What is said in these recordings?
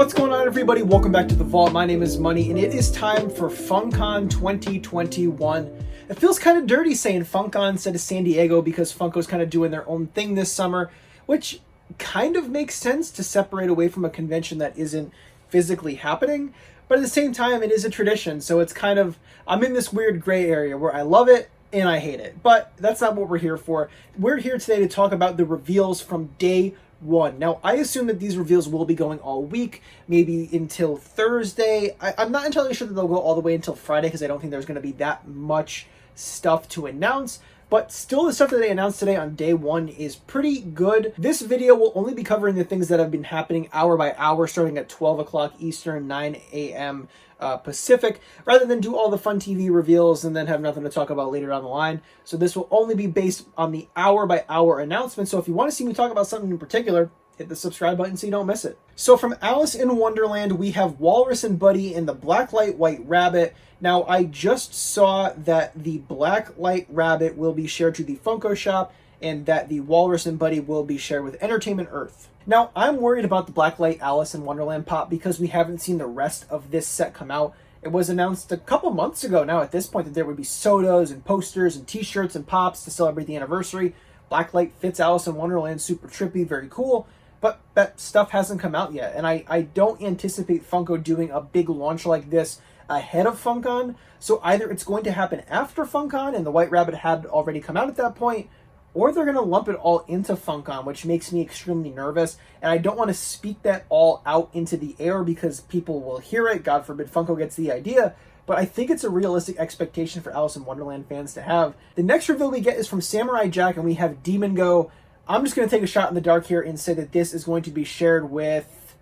What's going on, everybody? Welcome back to the Vault. My name is Money, and it is time for Funkon 2021. It feels kind of dirty saying Funkon instead of San Diego because Funko's kind of doing their own thing this summer, which kind of makes sense to separate away from a convention that isn't physically happening. But at the same time, it is a tradition, so it's kind of, I'm in this weird gray area where I love it and I hate it. But that's not what we're here for. We're here today to talk about the reveals from day one. Now, I assume that these reveals will be going all week, maybe until Thursday. I'm not entirely sure that they'll go all the way until Friday because I don't think there's going to be that much stuff to announce. But still, the stuff that they announced today on day one is pretty good. This video will only be covering the things that have been happening hour by hour, starting at 12 o'clock Eastern, 9 a.m. Pacific, rather than do all the fun TV reveals and then have nothing to talk about later down the line. So this will only be based on the hour by hour announcement. So if you want to see me talk about something in particular, hit the subscribe button so you don't miss it. So from Alice in Wonderland, we have Walrus and Buddy in the Blacklight White Rabbit. Now, I just saw that the Blacklight Rabbit will be shared to the Funko shop and that the Walrus and Buddy will be shared with Entertainment Earth. Now, I'm worried about the Blacklight Alice in Wonderland pop because we haven't seen the rest of this set come out. It was announced a couple months ago now at this point that there would be sodas and posters and t-shirts and pops to celebrate the anniversary. Blacklight fits Alice in Wonderland, super trippy, very cool. But that stuff hasn't come out yet, and I don't anticipate Funko doing a big launch like this ahead of Funkon. So either it's going to happen after Funkon and the White Rabbit had already come out at that point, or they're going to lump it all into Funkon, which makes me extremely nervous. And I don't want to speak that all out into the air because people will hear it. God forbid Funko gets the idea. But I think it's a realistic expectation for Alice in Wonderland fans to have. The next reveal we get is from Samurai Jack, and we have Demon Go. I'm just going to take a shot in the dark here and say that this is going to be shared with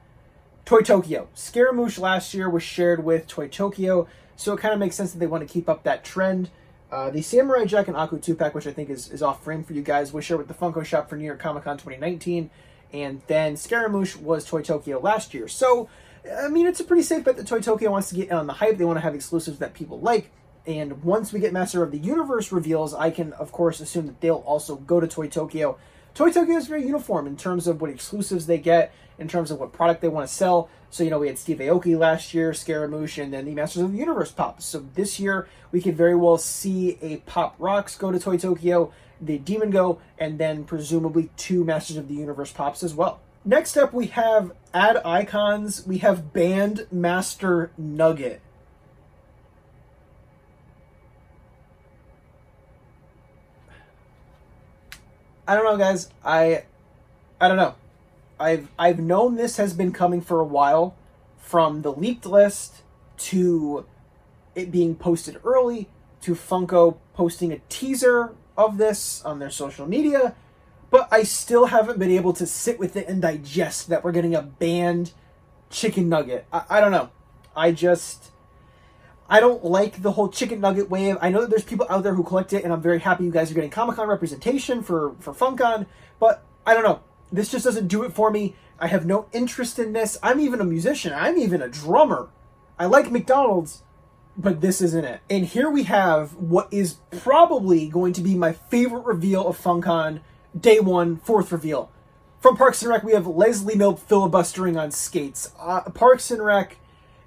Toy Tokyo. Scaramouche last year was shared with Toy Tokyo, so it kind of makes sense that they want to keep up that trend. The Samurai Jack and Aku 2-pack, which I think is off frame for you guys, was shared with the Funko shop for New York Comic Con 2019, and then Scaramouche was Toy Tokyo last year. So, I mean, it's a pretty safe bet that Toy Tokyo wants to get in on the hype. They want to have exclusives that people like. And once we get Master of the Universe reveals, I can, of course, assume that they'll also go to Toy Tokyo. Toy Tokyo is very uniform in terms of what exclusives they get, in terms of what product they want to sell. So, you know, we had Steve Aoki last year, Scaramouche, and then the Masters of the Universe pops. So this year, we could very well see a Pop Rocks go to Toy Tokyo, the Demon Go, and then presumably 2 Masters of the Universe pops as well. Next up, we have Add Icons. We have Band Master Nugget. I don't know, guys. I don't know. I've known this has been coming for a while, from the leaked list to it being posted early to Funko posting a teaser of this on their social media, but I still haven't been able to sit with it and digest that we're getting a banned chicken nugget. I don't know. I don't like the whole chicken nugget wave. I know that there's people out there who collect it, and I'm very happy you guys are getting Comic-Con representation for Funkon, but I don't know. This just doesn't do it for me. I have no interest in this. I'm even a musician. I'm even a drummer. I like McDonald's, but this isn't it. And here we have what is probably going to be my favorite reveal of Funkon, day one, 4th reveal. From Parks and Rec, we have Leslie Knope filibustering on skates. Parks and Rec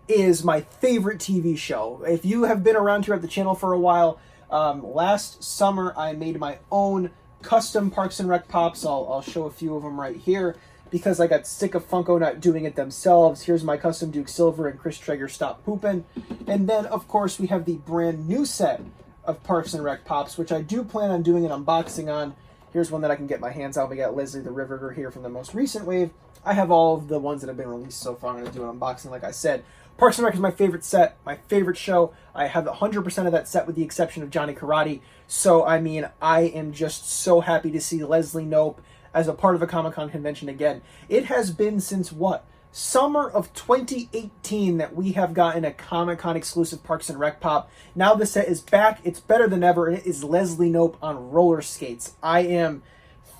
is my favorite TV show. If you have been around here at the channel for a while, last summer I made my own custom Parks and Rec pops. I'll show a few of them right here because I got sick of Funko not doing it themselves. Here's my custom Duke Silver and Chris Traeger Stop Poopin'. And then, of course, we have the brand new set of Parks and Rec pops, which I do plan on doing an unboxing on. Here's one that I can get my hands on. We got Leslie the Riveter here from the most recent wave. I have all of the ones that have been released so far. I'm going to do an unboxing, like I said. Parks and Rec is my favorite set, my favorite show. I have 100% of that set with the exception of Johnny Karate. So, I mean, I am just so happy to see Leslie Knope as a part of a Comic-Con convention again. It has been since, what, summer of 2018 that we have gotten a Comic-Con exclusive Parks and Rec pop. Now the set is back. It's better than ever, and it is Leslie Knope on roller skates. I am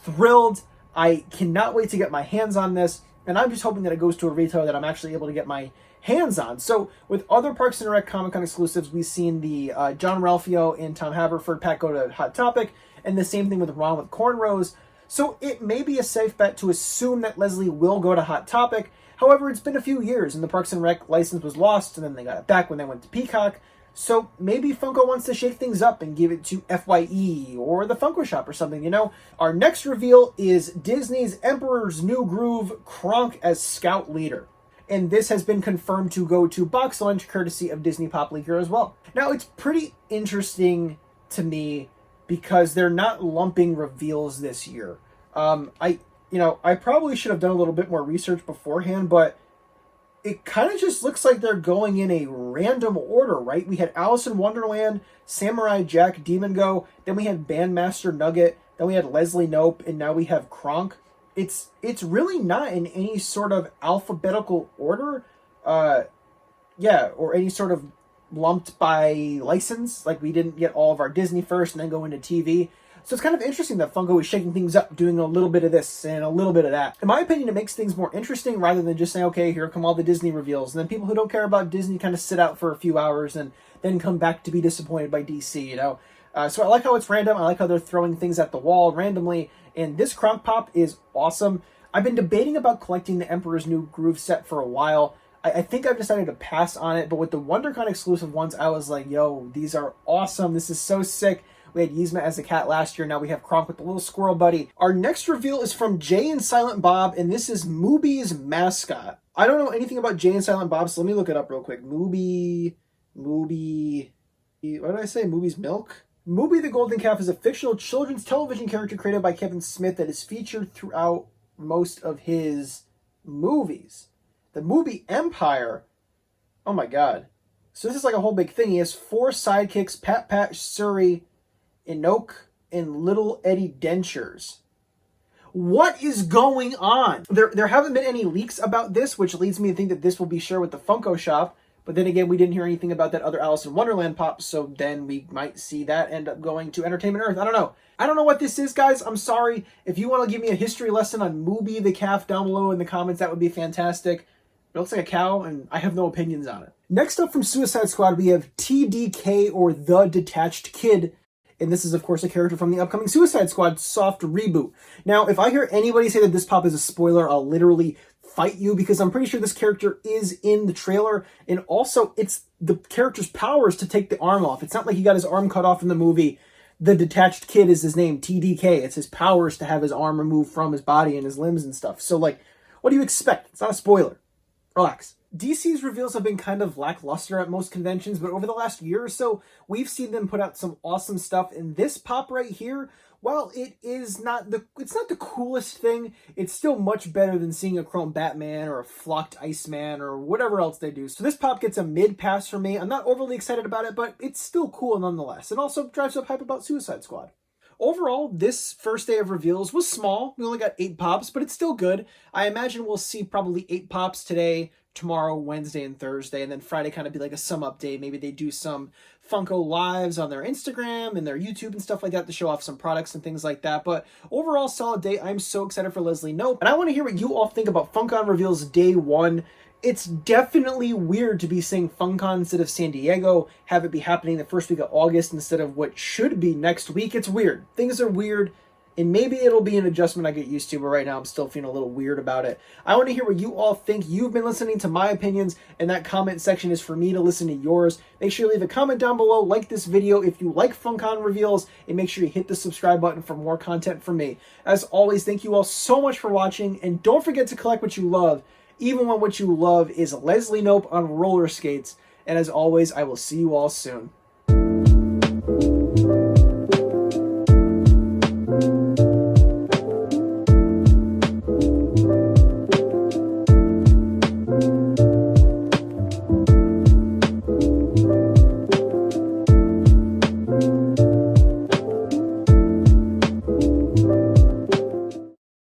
thrilled. I cannot wait to get my hands on this, and I'm just hoping that it goes to a retailer that I'm actually able to get my hands on. So with other Parks and Rec Comic-Con exclusives, we've seen the John Ralphio and Tom Haverford pack go to Hot Topic, and the same thing with Ron with Cornrows. So it may be a safe bet to assume that Leslie will go to Hot Topic. However, it's been a few years and the Parks and Rec license was lost and then they got it back when they went to Peacock. So maybe Funko wants to shake things up and give it to FYE or the Funko Shop or something, you know? Our next reveal is Disney's Emperor's New Groove Kronk as Scout Leader. And this has been confirmed to go to box lunch courtesy of Disney Pop Leaker as well. Now, it's pretty interesting to me because they're not lumping reveals this year. I probably should have done a little bit more research beforehand, but it kind of just looks like they're going in a random order, right? We had Alice in Wonderland, Samurai Jack, Demon Go, then we had Bandmaster Nugget, then we had Leslie Knope, and now we have Kronk. It's really not in any sort of alphabetical order, or any sort of lumped by license. Like we didn't get all of our Disney first and then go into TV. So it's kind of interesting that Funko is shaking things up, doing a little bit of this and a little bit of that. In my opinion, it makes things more interesting rather than just saying, okay, here come all the Disney reveals. And then people who don't care about Disney kind of sit out for a few hours and then come back to be disappointed by DC, you know? So I like how it's random. I like how they're throwing things at the wall randomly. And this Kronk Pop is awesome. I've been debating about collecting the Emperor's New Groove set for a while. I think I've decided to pass on it. But with the WonderCon exclusive ones, I was like, yo, these are awesome. This is so sick. We had Yzma as a cat last year. Now we have Kronk with the little squirrel buddy. Our next reveal is from Jay and Silent Bob, and this is Mubi's mascot. I don't know anything about Jay and Silent Bob, so let me look it up real quick. Mubi, what did I say? Mubi's milk? Mubi the Golden Calf is a fictional children's television character created by Kevin Smith that is featured throughout most of his movies. The Mubi Empire, oh my god. So this is like a whole big thing. He has 4 sidekicks, Pat Pat, Surrey, Enoch, and Little Eddie Dentures. What is going on? There haven't been any leaks about this, which leads me to think that this will be shared with the Funko Shop. But then again, we didn't hear anything about that other Alice in Wonderland pop, so then we might see that end up going to Entertainment Earth. I don't know. I don't know what this is, guys. I'm sorry. If you want to give me a history lesson on Mubi the calf down below in the comments, that would be fantastic. It looks like a cow, and I have no opinions on it. Next up from Suicide Squad, we have TDK, or The Detached Kid. And this is, of course, a character from the upcoming Suicide Squad soft reboot. Now, if I hear anybody say that this pop is a spoiler, I'll literally fight you, because I'm pretty sure this character is in the trailer. And also, it's the character's powers to take the arm off. It's not like he got his arm cut off in the movie. The Detached Kid is his name, TDK. It's his powers to have his arm removed from his body and his limbs and stuff. So, like, what do you expect? It's not a spoiler. Relax. DC's reveals have been kind of lackluster at most conventions, but over the last year or so, we've seen them put out some awesome stuff. And this pop right here, while it's not the coolest thing, it's still much better than seeing a Chrome Batman or a flocked Iceman or whatever else they do. So this pop gets a mid-pass from me. I'm not overly excited about it, but it's still cool nonetheless. It also drives up hype about Suicide Squad. Overall, this first day of reveals was small. We only got 8 pops, but it's still good. I imagine we'll see probably 8 pops today, tomorrow, Wednesday, and Thursday, and then Friday kind of be like a sum up day. Maybe they do some Funko Lives on their Instagram and their YouTube and stuff like that to show off some products and things like that. But overall, solid day. I'm so excited for Leslie Knope, and I want to hear what you all think about Funkon reveals day 1. It's definitely weird to be saying Funkon instead of San Diego, have it be happening the first week of August instead of what should be next week. It's weird. Things are weird, and maybe it'll be an adjustment I get used to, but right now I'm still feeling a little weird about it. I want to hear what you all think. You've been listening to my opinions, and that comment section is for me to listen to yours. Make sure you leave a comment down below, like this video if you like Funkon reveals, and make sure you hit the subscribe button for more content from me. As always, thank you all so much for watching, and don't forget to collect what you love, even when what you love is Leslie Knope on roller skates. And as always, I will see you all soon.